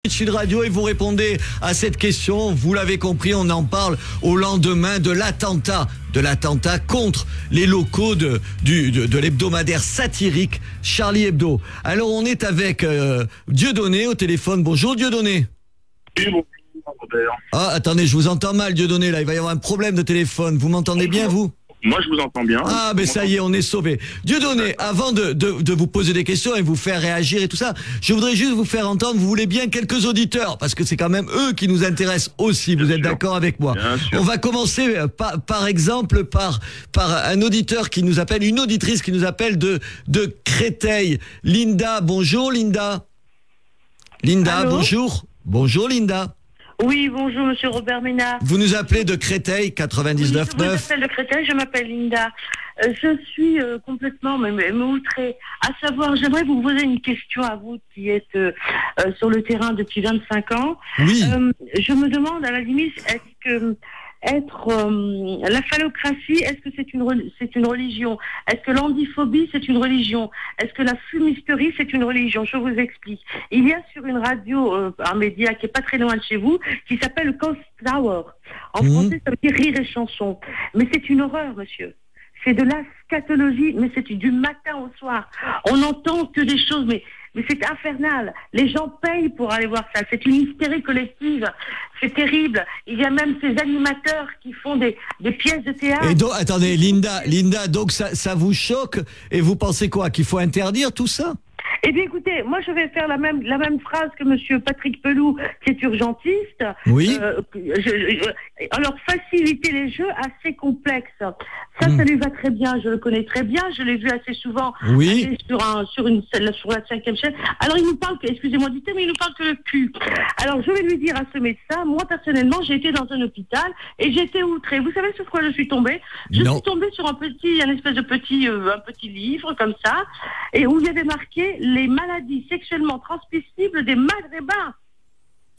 Sud Radio et vous répondez à cette question. Vous l'avez compris, on en parle au lendemain de l'attentat contre les locaux de l'hebdomadaire satirique Charlie Hebdo. Alors on est avec Dieudonné au téléphone. Bonjour Dieudonné. Oui, bonjour Robert. Ah, attendez, je vous entends mal Dieudonné, là il va y avoir un problème de téléphone. Vous m'entendez bien vous ? Moi, je vous entends bien. Ah, mais ça y est, on est sauvé. Dieudonné, avant de vous poser des questions et vous faire réagir et tout ça, je voudrais juste vous faire entendre, vous voulez bien, quelques auditeurs, parce que c'est quand même eux qui nous intéressent aussi. Vous êtes d'accord avec moi? On va commencer par exemple par un auditeur qui nous appelle, une auditrice qui nous appelle de Créteil. Linda, bonjour Linda. Linda, allô? Bonjour. Bonjour Linda. Oui, bonjour Monsieur Robert Ménard. Vous nous appelez de Créteil, 99.9. Oui, je vous appelle de Créteil, je m'appelle Linda. Je suis complètement outrée. À savoir, j'aimerais vous poser une question à vous qui êtes sur le terrain depuis 25 ans. Oui. Je me demande, à la limite, est-ce que la phallocratie, est-ce que c'est une religion? Est-ce que l'andiphobie, c'est une religion? Est-ce que la fumisterie, c'est une religion? Je vous explique. Il y a sur une radio, un média qui est pas très loin de chez vous, qui s'appelle Coast Tower. En français, ça veut dire rire et chanson. Mais c'est une horreur, monsieur. C'est de la scatologie, mais c'est du matin au soir. On n'entend que des choses, mais c'est infernal. Les gens payent pour aller voir ça. C'est une hystérie collective. C'est terrible. Il y a même ces animateurs qui font des pièces de théâtre. Et donc, attendez, Linda, donc ça vous choque et vous pensez quoi? Qu'il faut interdire tout ça? Eh bien, écoutez, moi, je vais faire la même phrase que Monsieur Patrick Pelou, qui est urgentiste. Oui. Alors, faciliter les jeux assez complexes. Ça lui va très bien. Je le connais très bien. Je l'ai vu assez souvent. Oui. Sur la 5e chaîne. Alors, il nous parle excusez-moi du thème, mais il nous parle que le cul. Alors, je vais lui dire à ce médecin, moi, personnellement, j'ai été dans un hôpital et j'ai été outrée. Vous savez sur quoi je suis tombée? Je suis tombée sur un espèce de petit livre, comme ça, et où il y avait marqué les maladies sexuellement transmissibles des Maghrébins.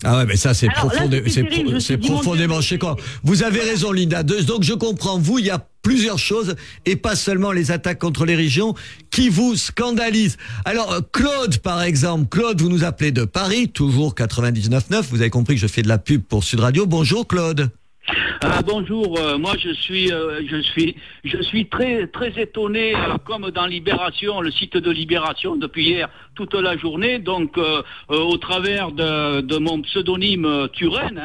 Ah ouais, mais ça c'est profondément choquant. Vous avez raison Linda, donc je comprends, vous, il y a plusieurs choses et pas seulement les attaques contre les religions qui vous scandalisent. Alors Claude par exemple, Claude, vous nous appelez de Paris, toujours 99.9, vous avez compris que je fais de la pub pour Sud Radio. Bonjour Claude. Bonjour, moi je suis très étonné, comme dans Libération, le site de Libération depuis hier toute la journée, donc au travers de mon pseudonyme Turenne,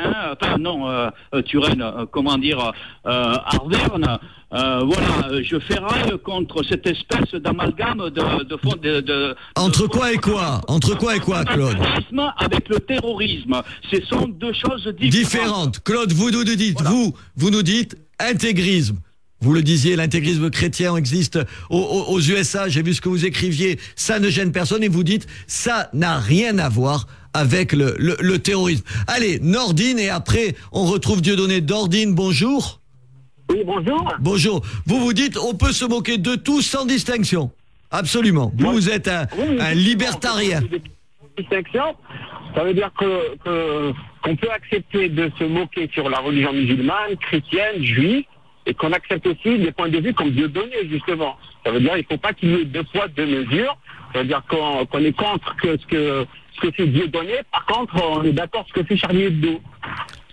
Arverne. Voilà, je ferraille contre cette espèce d'amalgame de entre quoi et quoi? Entre quoi et quoi, Claude? Avec le terrorisme, ce sont deux choses différentes. Claude, vous nous dites intégrisme. Vous le disiez, l'intégrisme chrétien existe aux USA. J'ai vu ce que vous écriviez. Ça ne gêne personne. Et vous dites, ça n'a rien à voir avec le terrorisme. Allez, Nordine, et après, on retrouve Dieudonné. Nordine, bonjour. Oui, bonjour. Bonjour. Vous dites, on peut se moquer de tout sans distinction. Absolument. Vous êtes un libertarien. Distinction, ça veut dire qu'on peut accepter de se moquer sur la religion musulmane, chrétienne, juive, et qu'on accepte aussi des points de vue comme Dieudonné, justement. Ça veut dire qu'il ne faut pas qu'il y ait deux poids, deux mesures. Ça veut dire qu'on est contre ce que c'est Dieudonné. Par contre, on est d'accord ce que c'est Charlie Hebdo.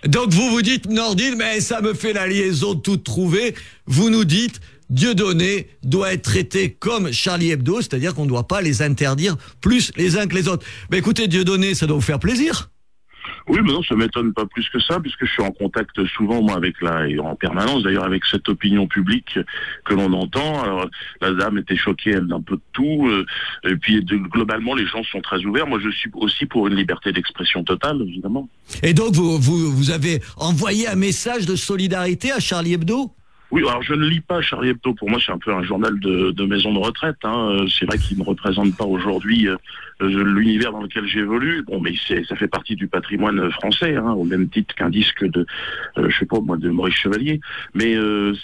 Donc vous dites, Nordine, mais ça me fait la liaison toute trouvée. Vous nous dites, Dieudonné doit être traité comme Charlie Hebdo, c'est-à-dire qu'on ne doit pas les interdire plus les uns que les autres. Mais écoutez, Dieudonné, ça doit vous faire plaisir. Oui, mais non, ça m'étonne pas plus que ça, puisque je suis en contact souvent, moi, et en permanence, d'ailleurs, avec cette opinion publique que l'on entend. Alors, la dame était choquée, elle, d'un peu de tout, et puis, globalement, les gens sont très ouverts. Moi, je suis aussi pour une liberté d'expression totale, évidemment. Et donc, vous avez envoyé un message de solidarité à Charlie Hebdo ? Oui, alors je ne lis pas Charlie Hebdo. Pour moi, c'est un peu un journal de maison de retraite. C'est vrai qu'il ne représente pas aujourd'hui l'univers dans lequel j'évolue. Bon, mais ça fait partie du patrimoine français, au même titre qu'un disque de, je sais pas moi, de Maurice Chevalier. Mais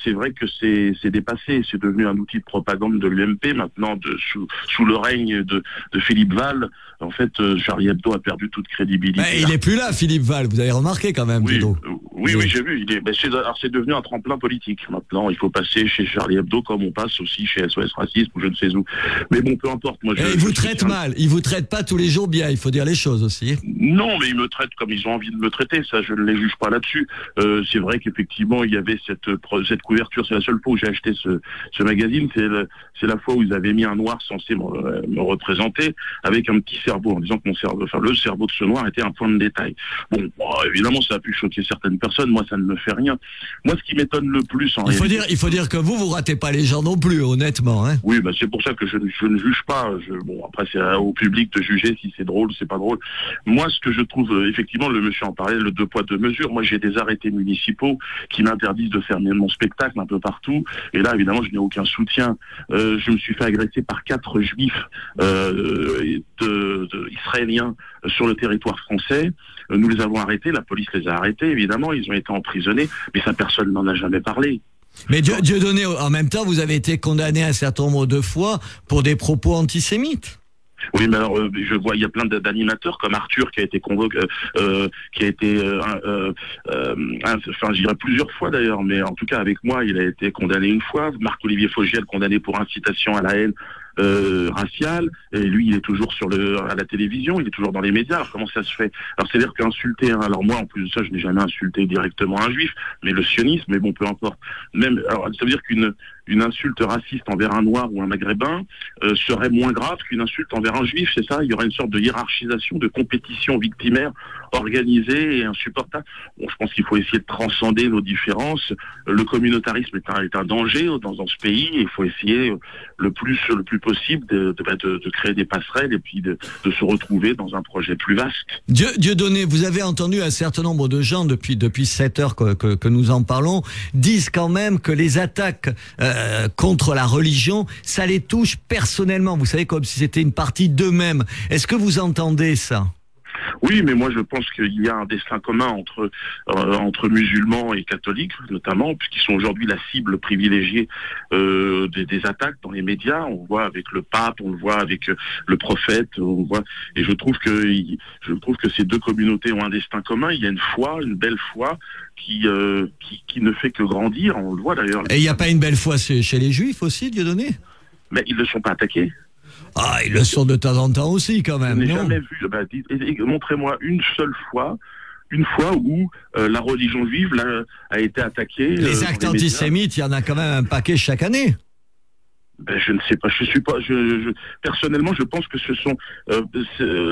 c'est vrai que c'est dépassé. C'est devenu un outil de propagande de l'UMP maintenant, sous le règne de Philippe Val. En fait, Charlie Hebdo a perdu toute crédibilité. Mais il n'est plus là, Philippe Val. Vous avez remarqué quand même, oui, j'ai vu. C'est devenu un tremplin politique. maintenant. Il faut passer chez Charlie Hebdo comme on passe aussi chez SOS Racisme ou je ne sais où. Mais bon, peu importe. Moi, ils vous traitent mal. Ils vous traitent pas tous les jours bien. Il faut dire les choses aussi. Non, mais ils me traitent comme ils ont envie de me traiter. Ça, je ne les juge pas là-dessus. C'est vrai qu'effectivement, il y avait cette couverture. C'est la seule fois où j'ai acheté ce magazine. C'est la fois où ils avaient mis un noir censé me représenter avec un petit cerveau en disant que le cerveau de ce noir était un point de détail. Bon, évidemment, ça a pu choquer certaines personnes. Moi, ça ne me fait rien. Moi, ce qui m'étonne le plus, il faut dire que vous ratez pas les gens non plus, honnêtement. Hein. Oui, c'est pour ça que je ne juge pas. Après, c'est au public de juger si c'est drôle, c'est pas drôle. Moi, ce que je trouve, effectivement, le monsieur en parlait, le 2 poids 2 mesures. Moi, j'ai des arrêtés municipaux qui m'interdisent de faire mon spectacle un peu partout. Et là, évidemment, je n'ai aucun soutien. Je me suis fait agresser par 4 juifs israéliens sur le territoire français. Nous les avons arrêtés, la police les a arrêtés, évidemment, ils ont été emprisonnés, mais ça, personne n'en a jamais parlé. Mais Dieudonné, en même temps, vous avez été condamné un certain nombre de fois pour des propos antisémites. Oui, mais alors je vois, il y a plein d'animateurs comme Arthur qui a été convoqué, qui a été, je dirais plusieurs fois d'ailleurs, mais en tout cas avec moi, il a été condamné une fois. Marc-Olivier Fogiel condamné pour incitation à la haine raciale, et lui il est toujours à la télévision, il est toujours dans les médias. Alors comment ça se fait? Alors c'est-à-dire qu'insulter, alors moi en plus de ça je n'ai jamais insulté directement un juif, mais le sionisme, mais bon peu importe. Même, alors ça veut dire qu'une insulte raciste envers un noir ou un maghrébin serait moins grave qu'une insulte envers un juif, c'est ça? Il y aurait une sorte de hiérarchisation, de compétition victimaire organisée et insupportable. Bon, je pense qu'il faut essayer de transcender nos différences. Le communautarisme est un danger dans ce pays, et il faut essayer le plus possible de créer des passerelles et puis de se retrouver dans un projet plus vaste. Dieudonné, vous avez entendu un certain nombre de gens depuis 7 heures que nous en parlons, disent quand même que les attaques contre la religion, ça les touche personnellement. Vous savez, comme si c'était une partie d'eux-mêmes. Est-ce que vous entendez ça? Oui, mais moi je pense qu'il y a un destin commun entre musulmans et catholiques, notamment, puisqu'ils sont aujourd'hui la cible privilégiée des attaques dans les médias. On le voit avec le pape, on le voit avec le prophète, on voit. Et je trouve que ces deux communautés ont un destin commun. Il y a une foi, une belle foi qui ne fait que grandir. On le voit d'ailleurs. Et il n'y a pas une belle foi chez les Juifs aussi, Dieudonné? Mais ils ne sont pas attaqués. Ah, ils le sont de temps en temps aussi, quand même. Je n'ai jamais vu. Montrez-moi une seule fois, où la religion juive a été attaquée. Les actes antisémites, il y en a quand même un paquet chaque année. Je ne sais pas. Personnellement, je pense que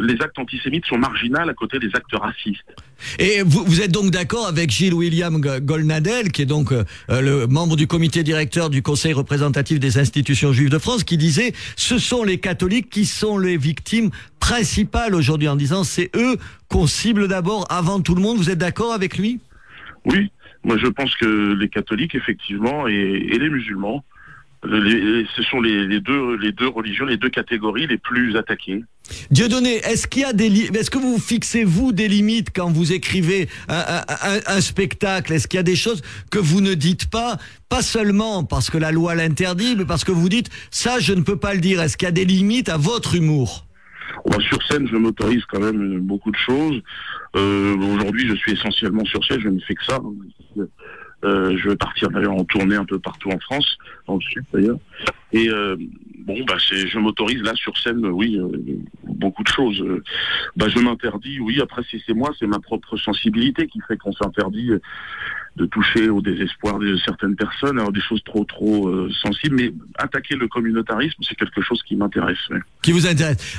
les actes antisémites sont marginaux à côté des actes racistes. Et vous êtes donc d'accord avec Gilles William Golnadel, qui est donc le membre du comité directeur du Conseil représentatif des institutions juives de France, qui disait ce sont les catholiques qui sont les victimes principales aujourd'hui, en disant c'est eux qu'on cible d'abord avant tout le monde. Vous êtes d'accord avec lui? Oui, moi je pense que les catholiques effectivement et les musulmans, ce sont les deux religions, les deux catégories les plus attaquées. Dieudonné, est-ce que vous fixez vous des limites quand vous écrivez un spectacle? Est-ce qu'il y a des choses que vous ne dites pas seulement parce que la loi l'interdit, mais parce que vous dites ça je ne peux pas le dire? Est-ce qu'il y a des limites à votre humour? Sur scène, je m'autorise quand même beaucoup de choses. Aujourd'hui, je suis essentiellement sur scène, je ne fais que ça. Je vais partir d'ailleurs en tournée un peu partout en France, dans le sud d'ailleurs. Et je m'autorise là sur scène, oui, beaucoup de choses. Je m'interdis, oui, après c'est moi, c'est ma propre sensibilité qui fait qu'on s'interdit de toucher au désespoir de certaines personnes, alors des choses trop sensibles, mais attaquer le communautarisme, c'est quelque chose qui m'intéresse. Ouais. Qui vous intéresse.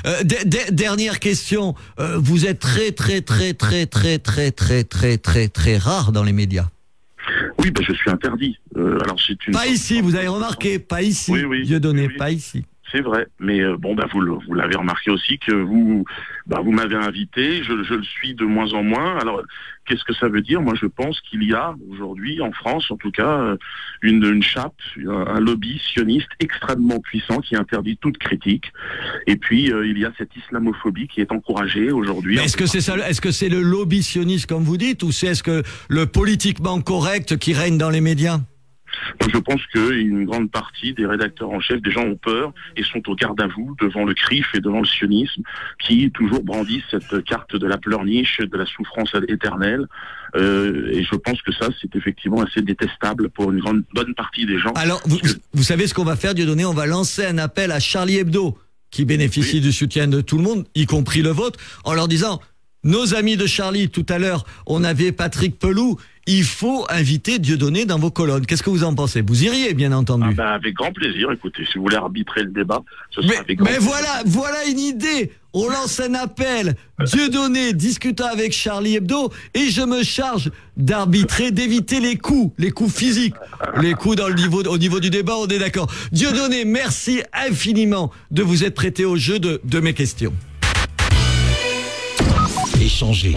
Dernière question, vous êtes très rare dans les médias. Oui, je suis interdit. Alors c'est une. Pas ici, vous avez remarqué, pas ici. Oui, Dieudonné, pas ici. C'est vrai, mais vous l'avez remarqué aussi que vous m'avez invité, je le suis de moins en moins. Alors, qu'est-ce que ça veut dire? Moi, je pense qu'il y a aujourd'hui, en France en tout cas, une chape, un lobby sioniste extrêmement puissant qui interdit toute critique. Et puis, il y a cette islamophobie qui est encouragée aujourd'hui. Mais est-ce que c'est le lobby sioniste comme vous dites, ou est-ce que le politiquement correct qui règne dans les médias? Moi, je pense qu'une grande partie des rédacteurs en chef, des gens ont peur et sont au garde à vous devant le CRIF et devant le sionisme qui toujours brandissent cette carte de la pleurniche, de la souffrance éternelle. Et je pense que ça, c'est effectivement assez détestable pour une bonne partie des gens. Alors, vous savez ce qu'on va faire, Dieudonné? On va lancer un appel à Charlie Hebdo, qui bénéficie du soutien de tout le monde, y compris le vôtre, en leur disant, nos amis de Charlie, tout à l'heure, on avait Patrick Pelou, il faut inviter Dieudonné dans vos colonnes. Qu'est-ce que vous en pensez? Vous iriez, bien entendu. Avec grand plaisir, écoutez, si vous voulez arbitrer le débat, ce sera avec grand plaisir. Voilà une idée. On lance un appel. Dieudonné discutant avec Charlie Hebdo et je me charge d'arbitrer, d'éviter les coups physiques. Les coups au niveau du débat, on est d'accord. Dieudonné, merci infiniment de vous être prêté au jeu de mes questions. Échanger,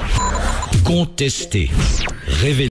contester, révéler.